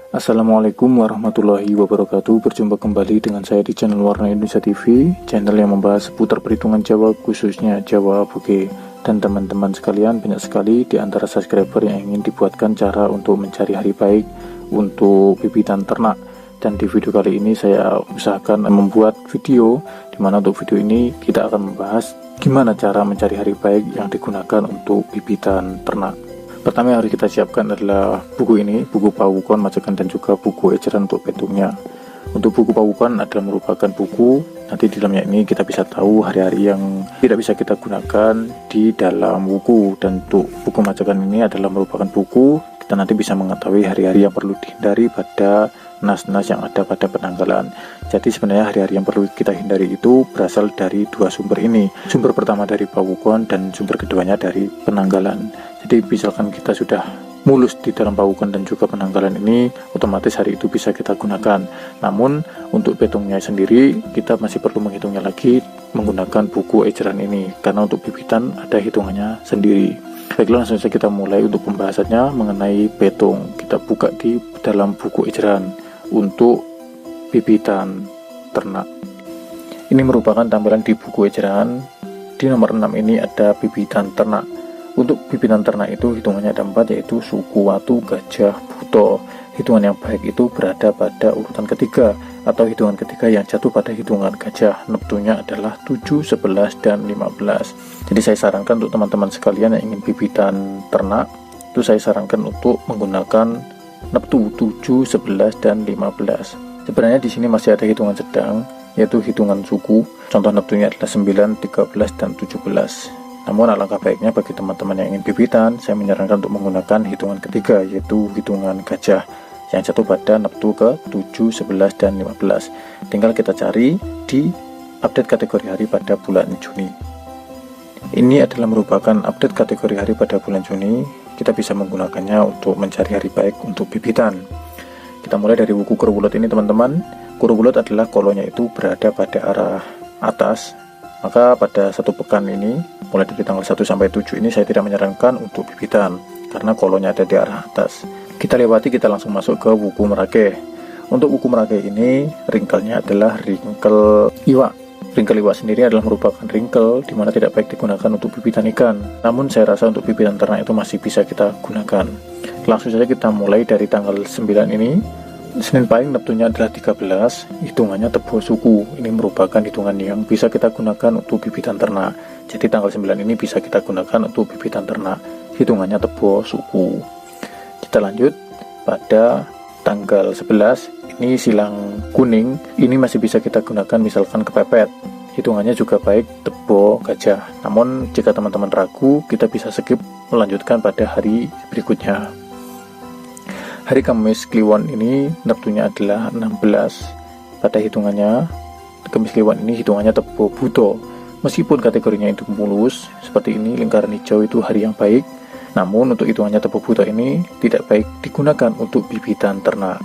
Assalamualaikum warahmatullahi wabarakatuh. Berjumpa kembali dengan saya di channel Warna Indonesia TV, channel yang membahas seputar perhitungan Jawa, khususnya Jawa Aboge. Dan teman-teman sekalian, banyak sekali di antara subscriber yang ingin dibuatkan cara untuk mencari hari baik untuk bibitan ternak. Dan di video kali ini saya usahakan membuat video, dimana untuk video ini kita akan membahas gimana cara mencari hari baik yang digunakan untuk bibitan ternak. Pertama yang harus kita siapkan adalah buku ini, buku pawukan, macekan, dan juga buku ejaran untuk petungnya. Untuk buku pawukan adalah merupakan buku, nanti di dalamnya ini kita bisa tahu hari-hari yang tidak bisa kita gunakan di dalam buku. Dan untuk buku macekan ini adalah merupakan buku, kita nanti bisa mengetahui hari-hari yang perlu dihindari pada nas-nas yang ada pada penanggalan. Jadi sebenarnya hari-hari yang perlu kita hindari itu berasal dari dua sumber ini. Sumber pertama dari pawukan dan sumber keduanya dari penanggalan. Jadi misalkan kita sudah mulus di dalam pawukan dan juga penanggalan ini, otomatis hari itu bisa kita gunakan. Namun untuk petungnya sendiri kita masih perlu menghitungnya lagi menggunakan buku ejaran ini, karena untuk bibitan ada hitungannya sendiri. Baiklah, langsung saja kita mulai untuk pembahasannya mengenai petung. Kita buka di dalam buku ejaran untuk bibitan ternak. Ini merupakan tampilan di buku ejaran. Di nomor 6 ini ada bibitan ternak. Untuk bibitan ternak itu hitungannya ada 4, yaitu suku, watu, gajah, buto. Hitungan yang baik itu berada pada urutan ketiga, atau hitungan ketiga yang jatuh pada hitungan gajah. Neptunya adalah 7, 11, dan 15. Jadi saya sarankan untuk teman-teman sekalian yang ingin bibitan ternak, itu saya sarankan untuk menggunakan neptu 7, 11, dan 15. Sebenarnya di sini masih ada hitungan sedang, yaitu hitungan suku. Contoh neptunya adalah 9, 13, dan 17. Namun alangkah baiknya bagi teman-teman yang ingin bibitan, saya menyarankan untuk menggunakan hitungan ketiga, yaitu hitungan gajah, yang jatuh pada neptu ke 7, 11, dan 15. Tinggal kita cari di update kategori hari pada bulan Juni. Ini adalah merupakan update kategori hari pada bulan Juni. Kita bisa menggunakannya untuk mencari hari baik untuk bibitan. Kita mulai dari buku Kurubulut ini, teman-teman. Kurubulut adalah kolonya itu berada pada arah atas. Maka pada satu pekan ini, mulai dari tanggal 1 sampai 7 ini saya tidak menyarankan untuk bibitan, karena kolonya ada di arah atas. Kita lewati, kita langsung masuk ke buku Merake. Untuk buku Merake ini, ringkelnya adalah ringkel iwak. Ringkel iwak sendiri adalah merupakan ringkel di mana tidak baik digunakan untuk bibitan ikan. Namun saya rasa untuk bibitan ternak itu masih bisa kita gunakan. Langsung saja kita mulai dari tanggal 9 ini. Senin Pahing neptunya adalah 13, hitungannya tebo suku. Ini merupakan hitungan yang bisa kita gunakan untuk bibitan ternak. Jadi tanggal 9 ini bisa kita gunakan untuk bibitan ternak, hitungannya tebo suku. Kita lanjut pada tanggal 11, ini silang kuning. Ini masih bisa kita gunakan misalkan kepepet, hitungannya juga baik tebo gajah. Namun jika teman-teman ragu, kita bisa skip melanjutkan pada hari berikutnya. Hari Kamis Kliwon ini neptunya adalah 16. Pada hitungannya Kamis Kliwon ini hitungannya tebo buto. Meskipun kategorinya itu mulus seperti ini, lingkaran hijau itu hari yang baik, namun untuk hitungannya tebo buto ini tidak baik digunakan untuk bibitan ternak.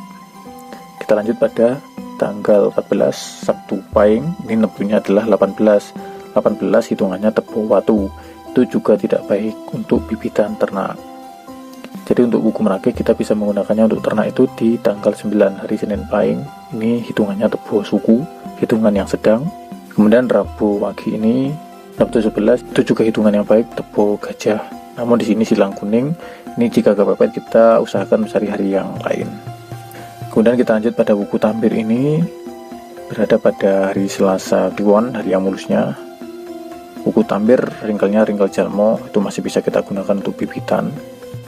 Kita lanjut pada tanggal 14 Sabtu Pahing, ini neptunya adalah 18. 18 hitungannya tebo watu. Itu juga tidak baik untuk bibitan ternak. Jadi untuk buku Merake kita bisa menggunakannya untuk ternak itu di tanggal 9 hari Senin Pahing. Ini hitungannya tebo suku, hitungan yang sedang. Kemudian Rabu Wage ini Sabtu 11, itu juga hitungan yang baik tebo gajah. Namun di sini silang kuning. Ini jika kepepet kita usahakan mencari hari yang lain. Kemudian kita lanjut pada buku Tambir ini, berada pada hari Selasa Kliwon, hari yang mulusnya. Buku Tambir ringkelnya ringkel jalmo, itu masih bisa kita gunakan untuk bibitan.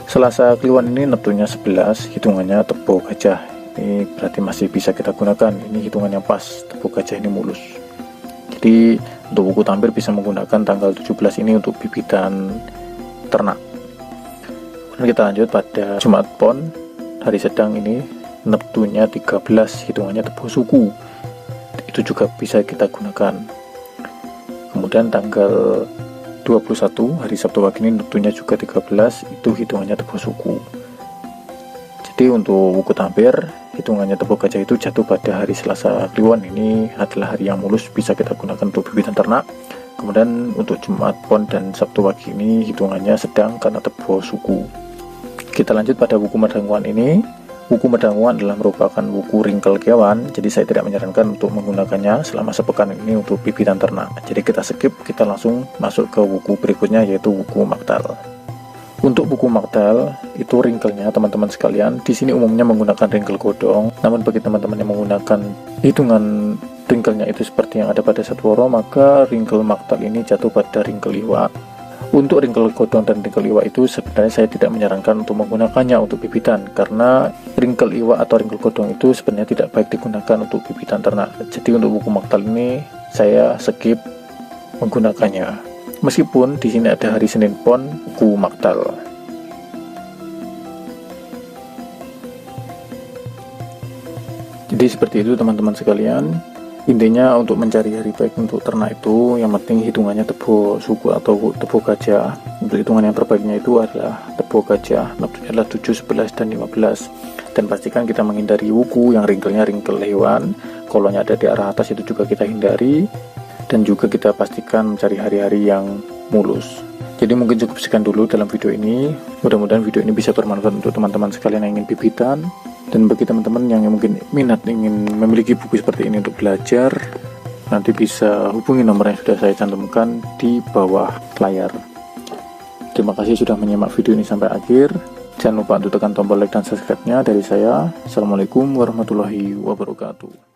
Selasa Kliwon ini neptunya 11, hitungannya tebo gajah. Ini berarti masih bisa kita gunakan. Ini hitungan yang pas, tebo gajah ini mulus. Jadi untuk buku Tambir bisa menggunakan tanggal 17 ini untuk bibitan ternak. Kemudian kita lanjut pada Jumat Pon, hari sedang ini neptunya 13, hitungannya tebo suku. Itu juga bisa kita gunakan. Kemudian tanggal 21 hari Sabtu Wage ini neptunya juga 13, itu hitungannya tebo suku. Jadi untuk buku Tambir hitungannya tebo gajah itu jatuh pada hari Selasa Kliwon. Ini adalah hari yang mulus, bisa kita gunakan untuk bibitan ternak. Kemudian untuk Jumat Pon dan Sabtu Wage ini hitungannya sedang karena tebo suku. Kita lanjut pada buku Madanguan ini. Wuku Medanguan adalah merupakan wuku ringkel kewan, jadi saya tidak menyarankan untuk menggunakannya selama sepekan ini untuk bibitan ternak. Jadi kita skip, kita langsung masuk ke wuku berikutnya, yaitu wuku Maktal. Untuk wuku Maktal itu ringkelnya teman-teman sekalian di sini umumnya menggunakan ringkel godong. Namun bagi teman-teman yang menggunakan hitungan ringkelnya itu seperti yang ada pada Satworo, maka ringkel Maktal ini jatuh pada ringkel iwa. Untuk ringkel godong dan ringkel iwa itu sebenarnya saya tidak menyarankan untuk menggunakannya untuk bibitan, karena ringkel iwa atau ringkel godong itu sebenarnya tidak baik digunakan untuk bibitan ternak. Jadi untuk wuku Maktal ini saya skip menggunakannya. Meskipun di sini ada hari Senin Pon wuku Maktal. Jadi seperti itu teman-teman sekalian. Intinya untuk mencari hari baik untuk ternak itu yang penting hitungannya tebo suku atau tebo gajah. Untuk hitungan yang terbaiknya itu adalah tebo gajah, adalah 7, 11, dan 15. Dan pastikan kita menghindari wuku yang ringkelnya ringkel hewan, kolonnya ada di arah atas itu juga kita hindari. Dan juga kita pastikan mencari hari-hari yang mulus. Jadi mungkin cukup sekian dulu dalam video ini. Mudah-mudahan video ini bisa bermanfaat untuk teman-teman sekalian yang ingin bibitan. Dan bagi teman-teman yang mungkin minat ingin memiliki buku seperti ini untuk belajar, nanti bisa hubungi nomor yang sudah saya cantumkan di bawah layar. Terima kasih sudah menyimak video ini sampai akhir. Jangan lupa untuk tekan tombol like dan subscribe-nya dari saya. Assalamualaikum warahmatullahi wabarakatuh.